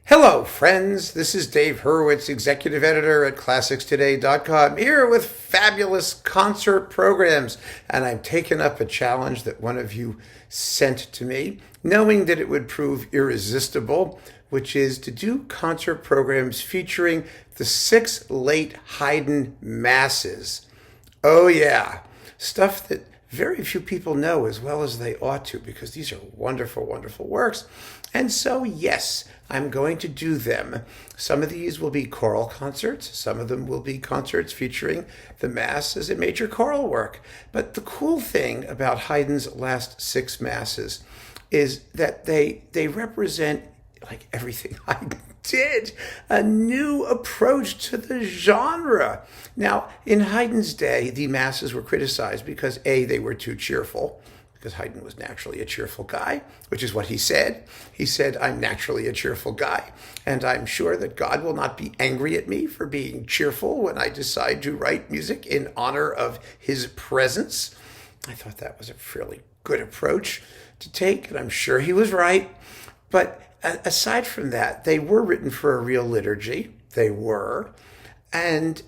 Hello, friends. This is Dave Hurwitz, executive editor at ClassicsToday.com, here with fabulous concert programs. And I'm taking up a challenge that one of you sent to me, knowing that it would prove irresistible, which is to do concert programs featuring the 6 late Haydn masses. Oh, yeah. Stuff that very few people know as well as they ought to, because these are wonderful, wonderful works. And so, yes, I'm going to do them. Some of these will be choral concerts. Some of them will be concerts featuring the Mass as a major choral work. But the cool thing about Haydn's last 6 masses is that they represent, like everything Haydn did, a new approach to the genre. Now, in Haydn's day, the masses were criticized because A, they were too cheerful, because Haydn was naturally a cheerful guy, which is what he said. He said, I'm naturally a cheerful guy, and I'm sure that God will not be angry at me for being cheerful when I decide to write music in honor of his presence. I thought that was a fairly good approach to take, and I'm sure he was right. But aside from that, they were written for a real liturgy. They were. And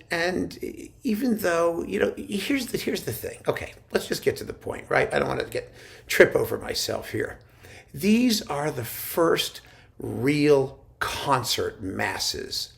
even though, here's the thing. Okay, let's just get to the point, right? I don't want to trip over myself here. These are the first real concert masses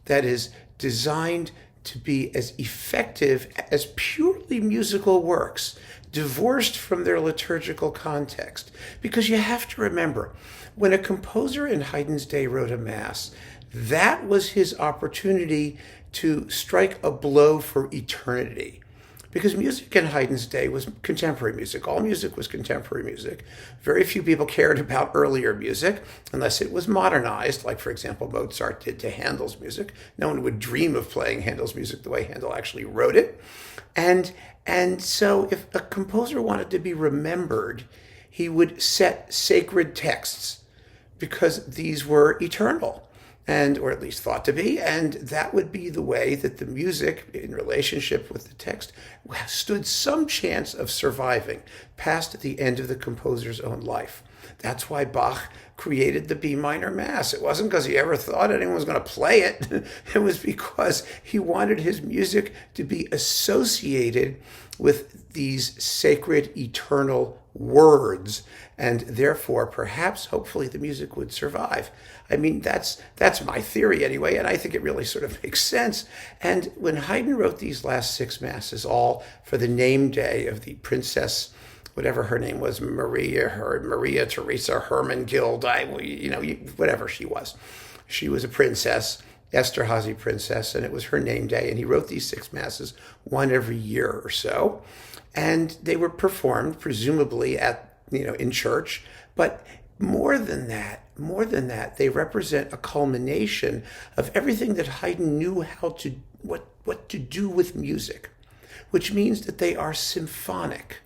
that is designed to be as effective as purely musical works, divorced from their liturgical context. Because you have to remember, when a composer in Haydn's day wrote a mass, that was his opportunity to strike a blow for eternity. Because music in Haydn's day was contemporary music. All music was contemporary music. Very few people cared about earlier music unless it was modernized, like, for example, Mozart did to Handel's music. No one would dream of playing Handel's music the way Handel actually wrote it. And so if a composer wanted to be remembered, he would set sacred texts because these were eternal, or at least thought to be, and that would be the way that the music, in relationship with the text, stood some chance of surviving past the end of the composer's own life. That's why Bach created the B minor Mass. It wasn't because he ever thought anyone was going to play it. It was because he wanted his music to be associated with these sacred, eternal words, and therefore, perhaps, hopefully, the music would survive. I mean, that's my theory anyway, and I think it really sort of makes sense. And when Haydn wrote these last 6 masses, all for the name day of the princess, whatever her name was, Maria Teresa Hermangild, whatever she was a princess, Esterhazy princess, and it was her name day, and he wrote these 6 masses, one every year or so, and they were performed presumably in church. But more than that, they represent a culmination of everything that Haydn knew what to do with music, which means that they are symphonic.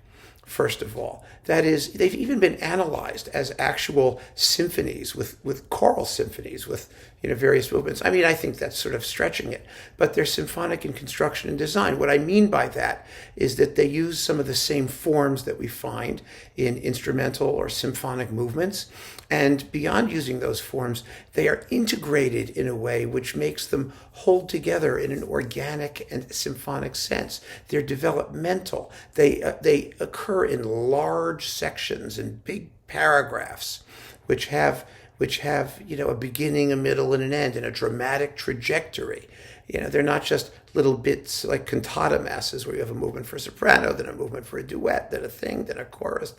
First of all, that is, they've even been analyzed as actual symphonies with choral symphonies with various movements. I mean, I think that's sort of stretching it, but they're symphonic in construction and design. What I mean by that is that they use some of the same forms that we find in instrumental or symphonic movements, and beyond using those forms, they are integrated in a way which makes them hold together in an organic and symphonic sense. They're developmental. They occur in large sections and big paragraphs, which have a beginning, a middle, and an end, and a dramatic trajectory. They're not just little bits like cantata masses where you have a movement for soprano, then a movement for a duet, then a thing, then a chorus,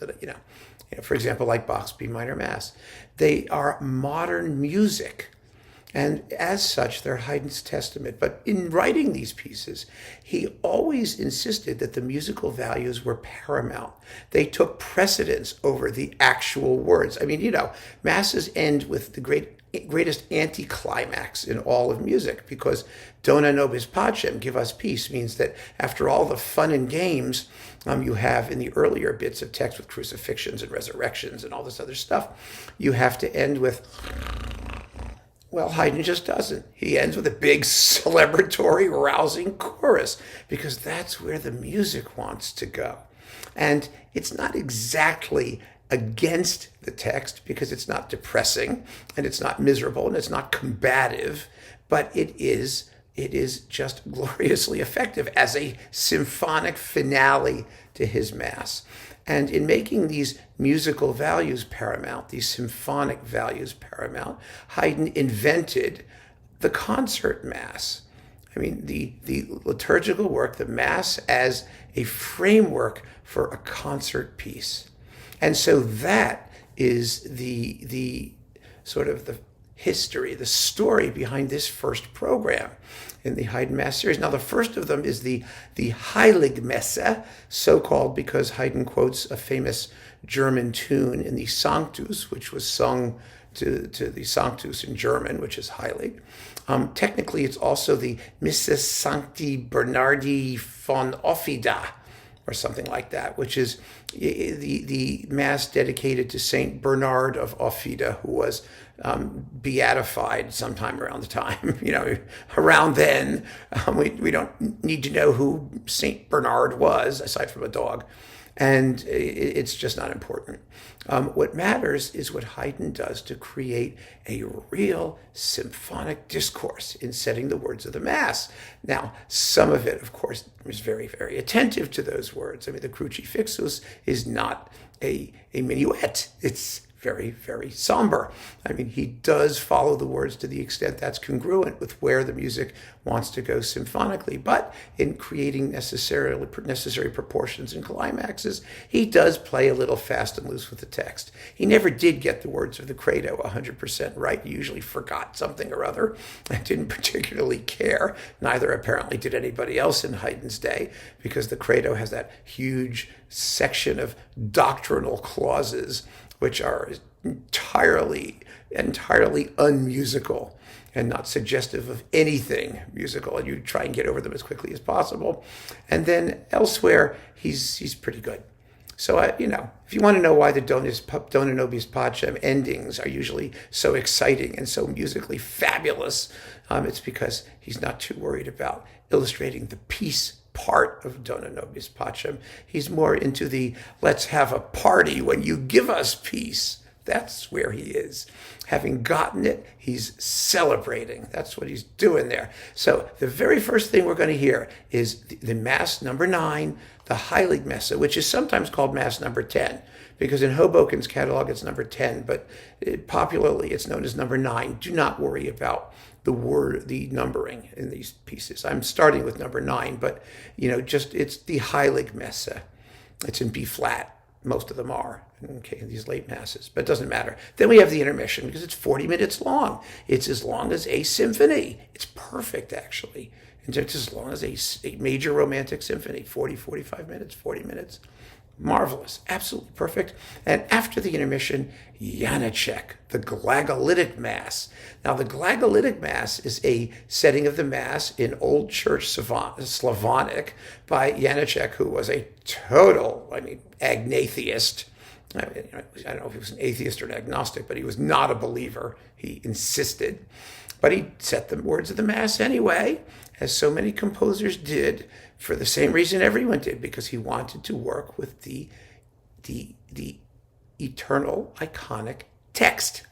for example, like Bach's B minor Mass. They are modern music, and as such, they're Haydn's testament. But in writing these pieces, he always insisted that the musical values were paramount. They took precedence over the actual words. I mean, masses end with the greatest anticlimax in all of music, because Dona nobis pacem, give us peace, means that after all the fun and games you have in the earlier bits of text with crucifixions and resurrections and all this other stuff, you have to end with, well, Haydn just doesn't. He ends with a big celebratory, rousing chorus, because that's where the music wants to go. And it's not exactly against the text because it's not depressing and it's not miserable and it's not combative, but it is just gloriously effective as a symphonic finale to his Mass. And in making these musical values paramount, these symphonic values paramount, Haydn invented the concert Mass. I mean, the liturgical work, the Mass, as a framework for a concert piece. And so that is the sort of the history, the story behind this first program in the Haydn Mass series. Now, the first of them is the Heiligmesse, so-called because Haydn quotes a famous German tune in the Sanctus, which was sung to the Sanctus in German, which is Heilig. Technically, it's also the Missa Sancti Bernardi von Offida, or something like that, which is the Mass dedicated to Saint Bernard of Offida, who was beatified sometime around the time, around then. We don't need to know who Saint Bernard was, aside from a dog. And it's just not important. What matters is what Haydn does to create a real symphonic discourse in setting the words of the Mass. Now, some of it, of course, is very, very attentive to those words. I mean, the Crucifixus is not a minuet. It's very, very somber. I mean, he does follow the words to the extent that's congruent with where the music wants to go symphonically, but in creating necessary proportions and climaxes, he does play a little fast and loose with the text. He never did get the words of the credo 100% right. He usually forgot something or other and didn't particularly care. Neither apparently did anybody else in Haydn's day, because the credo has that huge section of doctrinal clauses which are entirely unmusical and not suggestive of anything musical, and you try and get over them as quickly as possible. And then elsewhere, he's pretty good. So, if you want to know why the Dona Nobis Pacem endings are usually so exciting and so musically fabulous, it's because he's not too worried about illustrating the peace part of Dona Nobis Pacem. He's more into the let's have a party when you give us peace. That's where he is. Having gotten it, he's celebrating. That's what he's doing there. So the very first thing we're going to hear is the Mass number 9, the Heiligmesse, which is sometimes called Mass number 10, because in Hoboken's catalog it's number 10, but popularly it's known as number 9. Do not worry about the numbering in these pieces. I'm starting with number 9, but it's the Heiligmesse. It's in B flat. Most of them are, in these late Masses, but it doesn't matter. Then we have the intermission, because it's 40 minutes long. It's as long as a symphony. It's perfect, actually. And it's as long as a major romantic symphony, 45 minutes, 40 minutes. Marvelous, absolutely perfect. And after the intermission, Janáček, the Glagolitic Mass. Now, the Glagolitic Mass is a setting of the Mass in Old Church Slavonic by Janáček, who was a total, agnatheist. I don't know if he was an atheist or an agnostic, but he was not a believer. He insisted. But he set the words of the Mass anyway, as so many composers did, for the same reason everyone did, because he wanted to work with the eternal, iconic text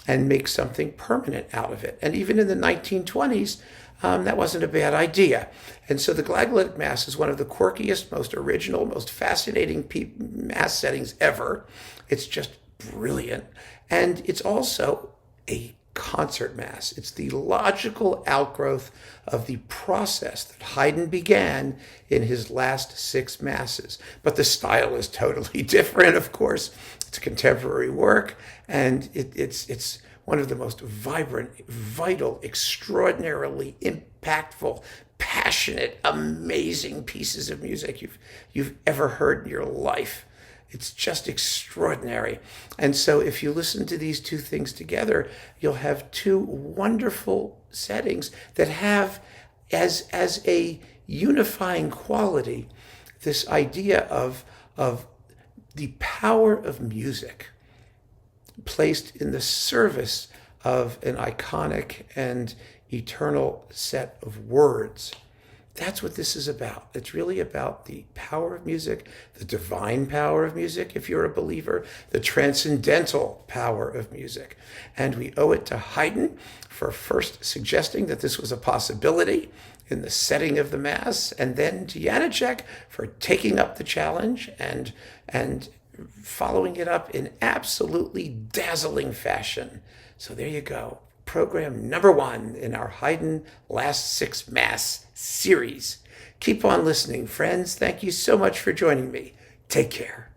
and make something permanent out of it. And even in the 1920s, that wasn't a bad idea. And so the Glagolitic Mass is one of the quirkiest, most original, most fascinating Mass settings ever. It's just brilliant. And it's also a concert Mass. It's the logical outgrowth of the process that Haydn began in his last 6 Masses. But the style is totally different, of course. It's contemporary work, and it's one of the most vibrant, vital, extraordinarily impactful, passionate, amazing pieces of music you've ever heard in your life. It's just extraordinary. And so if you listen to these two things together, you'll have 2 wonderful settings that have as a unifying quality this idea of the power of music placed in the service of an iconic and eternal set of words. That's what this is about. It's really about the power of music, the divine power of music, if you're a believer, the transcendental power of music. And we owe it to Haydn for first suggesting that this was a possibility in the setting of the Mass, and then to Janáček for taking up the challenge and following it up in absolutely dazzling fashion. So there you go. Program number 1 in our Haydn Last 6 Mass series. Keep on listening, friends. Thank you so much for joining me. Take care.